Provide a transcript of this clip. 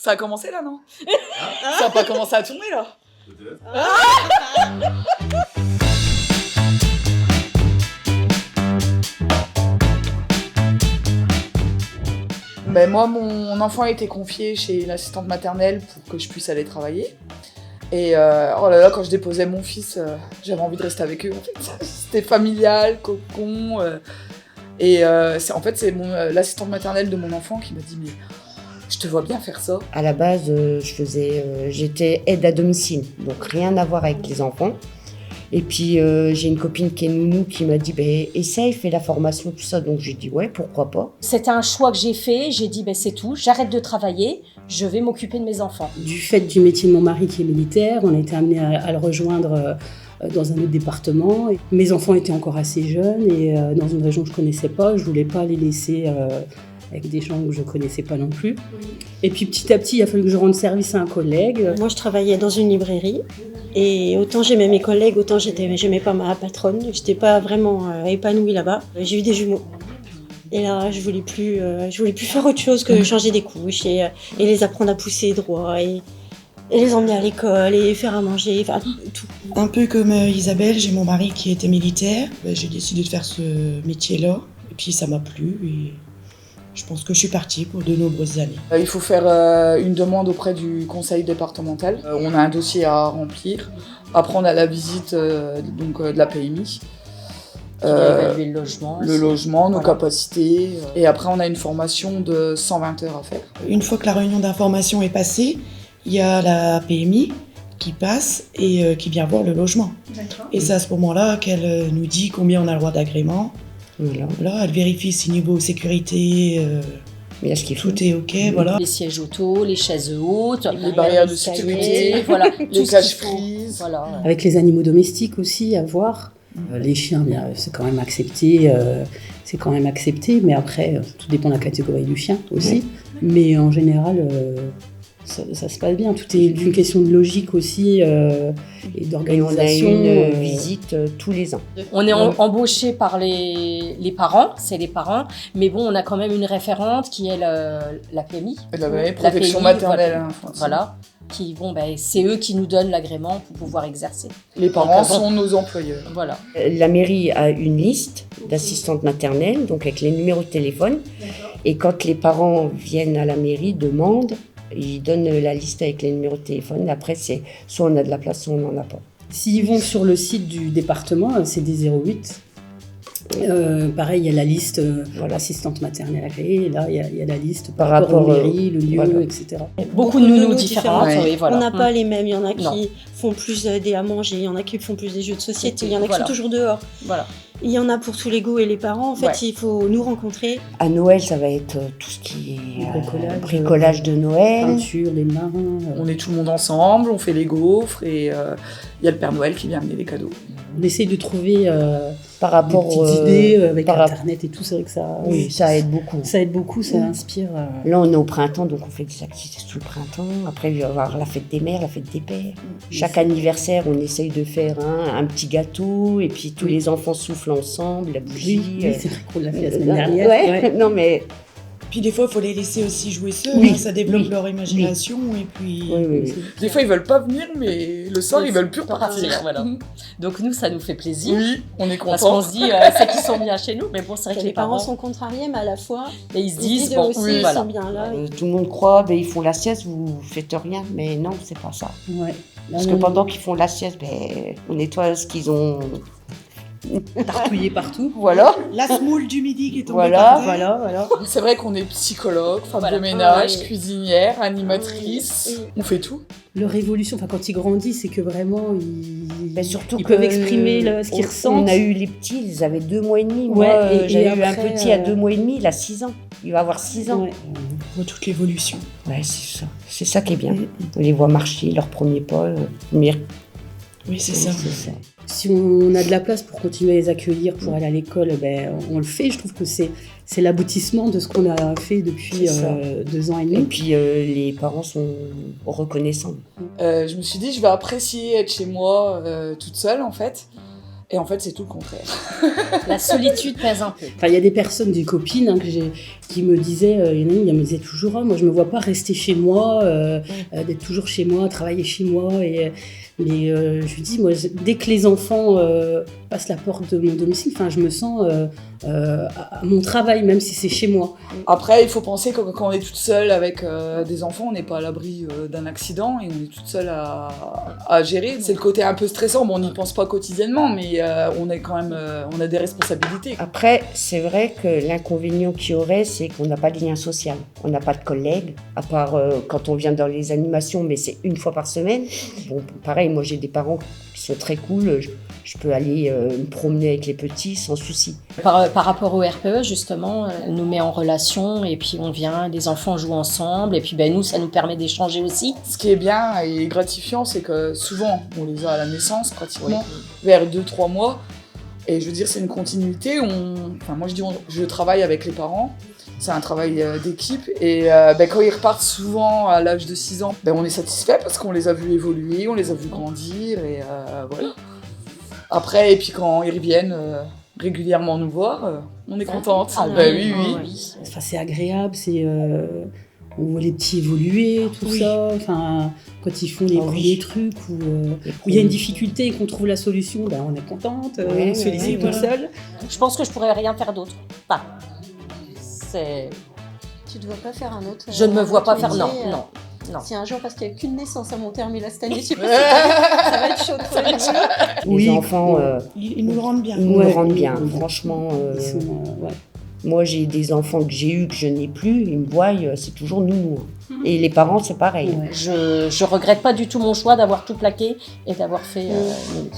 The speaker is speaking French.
Ça a commencé là, non? Ça a pas commencé à tourner là? Peut-être. Ben moi, mon enfant a été confié chez l'assistante maternelle pour que je puisse aller travailler. Et oh là là, quand je déposais mon fils, j'avais envie de rester avec eux. En fait. C'était familial, cocon. En fait, c'est l'assistante maternelle de mon enfant qui m'a dit « Mais je te vois bien faire ça. » À la base, j'étais aide à domicile, donc rien à voir avec les enfants. Et puis j'ai une copine qui est nounou qui m'a dit essaye, fais la formation, tout ça. Donc j'ai dit ouais, pourquoi pas. C'était un choix que j'ai fait, j'ai dit c'est tout, j'arrête de travailler, je vais m'occuper de mes enfants. Du fait du métier de mon mari qui est militaire, on a été amenés à le rejoindre dans un autre département. Mes enfants étaient encore assez jeunes et dans une région que je connaissais pas, je voulais pas les laisser avec des gens que je connaissais pas non plus. Oui. Et puis petit à petit, il a fallu que je rende service à un collègue. Moi, je travaillais dans une librairie et autant j'aimais mes collègues, autant j'aimais pas ma patronne. J'étais pas vraiment épanouie là-bas. J'ai eu des jumeaux. Et là, je voulais plus faire autre chose que changer des couches et les apprendre à pousser droit et les emmener à l'école et faire à manger, enfin tout. Un peu comme Isabelle, j'ai mon mari qui était militaire. J'ai décidé de faire ce métier-là et puis ça m'a plu et je pense que je suis partie pour de nombreuses années. Il faut faire une demande auprès du conseil départemental. On a un dossier à remplir. Après, on a la visite de la PMI. Évaluer le logement, nos capacités. Et après, on a une formation de 120 heures à faire. Une fois que la réunion d'information est passée, il y a la PMI qui passe et qui vient voir le logement. D'accord. Et c'est à ce moment-là qu'elle nous dit combien on a le droit d'agrément. Voilà, elle vérifie si niveau sécurité, tout est ok, voilà. Les sièges auto, les chaises hautes, les barrières de sécurité, voilà, les caches-prises. Voilà. Avec les animaux domestiques aussi à voir. Les chiens, bien, c'est quand même accepté, mais après, tout dépend de la catégorie du chien aussi. Oui. Mais en général, ça se passe bien. Tout est une question de logique aussi et d'organisation. Et on a une visite tous les ans. On est embauché par les parents, c'est les parents, mais bon, on a quand même une référente qui est la PMI. La protection maternelle. Voilà. C'est eux qui nous donnent l'agrément pour pouvoir exercer. Les parents sont nos employeurs. Voilà. La mairie a une liste d'assistantes maternelles, donc avec les numéros de téléphone. D'accord. Et quand les parents viennent à la mairie, demandent, ils donnent la liste avec les numéros de téléphone. Après, c'est soit on a de la place, soit on n'en a pas. S'ils vont sur le site du département, c'est des 08. Pareil, il y a la liste assistante maternelle agréée, et là il y a la liste par rapport au mairie, le lieu, etc. Beaucoup de nounous différentes. Ouais. On n'a pas les mêmes, il y en a qui font plus des à manger, il y en a qui font plus des jeux de société, il y en a qui sont toujours dehors. Voilà. Il y en a pour tous les goûts et les parents, en fait, il faut nous rencontrer. À Noël, ça va être tout ce qui est bricolage de Noël. Peinture, les marins. On est tout le monde ensemble, on fait les gaufres et il y a le Père Noël qui vient amener les cadeaux. On essaye de trouver par rapport des petites idées avec Internet et tout, c'est vrai que ça... Oui, ça aide beaucoup. Ça aide beaucoup, ça inspire. Là, on est au printemps, donc on fait des activités tout le printemps. Après, il va y avoir la fête des mères, la fête des pères. Chaque anniversaire, on essaye de faire un petit gâteau, et puis tous les enfants soufflent ensemble, la bougie. Oui, c'est vrai qu'on l'a fait la semaine dernière. Ouais. Non, mais... Puis des fois, il faut les laisser aussi jouer seuls, ça développe leur imagination. Et puis... Des fois, ils veulent pas venir, mais le soir, ils veulent plus repartir. Voilà. Donc nous, ça nous fait plaisir. Oui, on est contents. Parce qu'on se dit, c'est qu'ils sont bien chez nous, mais bon, c'est vrai que les parents sont contrariés, mais à la fois, et ils se disent ils sont bien là. Tout le monde croit, ils font la sieste, vous faites rien, mais non, c'est pas ça. Ouais. Parce que pendant qu'ils font la sieste, on nettoie ce qu'ils ont... tartouillé partout. Voilà. La semoule du midi qui est tombée par terre. Voilà. C'est vrai qu'on est psychologue, femme de ménage, cuisinière, animatrice. On fait tout. Leur évolution, quand ils grandissent, c'est que vraiment surtout ils peuvent exprimer ce qu'ils ressentent. On a eu les petits, ils avaient 2 mois et demi. Moi, j'ai eu un petit à 2 mois et demi, il a 6 ans. Il va avoir 6 ans. On voit toute l'évolution. Ouais, c'est ça. C'est ça qui est bien. On les voit marcher, leur premier pas. Oui, c'est ça. Si on a de la place pour continuer à les accueillir, pour aller à l'école, on le fait. Je trouve que c'est l'aboutissement de ce qu'on a fait depuis 2 ans et demi. Et puis les parents sont reconnaissants. Je me suis dit, je vais apprécier être chez moi toute seule en fait. Et en fait, c'est tout le contraire. La solitude pèse un peu. Enfin, il y a des personnes, des copines qui me disaient, il y en a une, elle me disait toujours, moi je me vois pas rester chez moi, d'être toujours chez moi, travailler chez moi. Mais je lui dis, moi, dès que les enfants passent la porte de mon domicile, je me sens à mon travail, même si c'est chez moi. Après, il faut penser que quand on est toute seule avec des enfants, on n'est pas à l'abri d'un accident et on est toute seule à gérer. C'est le côté un peu stressant, bon, on n'y pense pas quotidiennement, mais on est quand même, on a des responsabilités. Après, c'est vrai que l'inconvénient qu'il y aurait, c'est qu'on n'a pas de lien social. On n'a pas de collègues, à part quand on vient dans les animations, mais c'est une fois par semaine. Bon, pareil, moi j'ai des parents qui sont très cool, je peux aller me promener avec les petits sans souci. Par rapport au RPE, justement, elle nous met en relation et puis on vient, les enfants jouent ensemble et puis nous, ça nous permet d'échanger aussi. Ce qui est bien et gratifiant, c'est que souvent, on les a à la naissance, pratiquement, vers 2-3 mois. Et je veux dire, c'est une continuité. Moi, je travaille avec les parents. C'est un travail d'équipe. Et quand ils repartent souvent à l'âge de 6 ans, on est satisfait parce qu'on les a vus évoluer, on les a vus grandir. Et voilà. Après, et puis quand ils reviennent régulièrement nous voir, on est contente. Oui. Enfin, c'est agréable, on voit les petits évoluer, tout ça. Enfin, quand ils font les premiers trucs où il y a une difficulté et qu'on trouve la solution, on est contente, on se félicite tout seul. Je pense que je pourrais rien faire d'autre. Tu ne dois pas faire un autre. Je ne me vois pas faire, non. Si un jour, parce qu'il n'y a qu'une naissance à mon terme là cette année, je sais pas si ça va être chaud pour les deux. Les enfants, ils nous le rendent bien. Ils nous le rendent bien, franchement. Ouais. Moi, j'ai des enfants que j'ai eus, que je n'ai plus, ils me voient, c'est toujours nous. Et les parents, c'est pareil. Je regrette pas du tout mon choix d'avoir tout plaqué et d'avoir fait Mimi.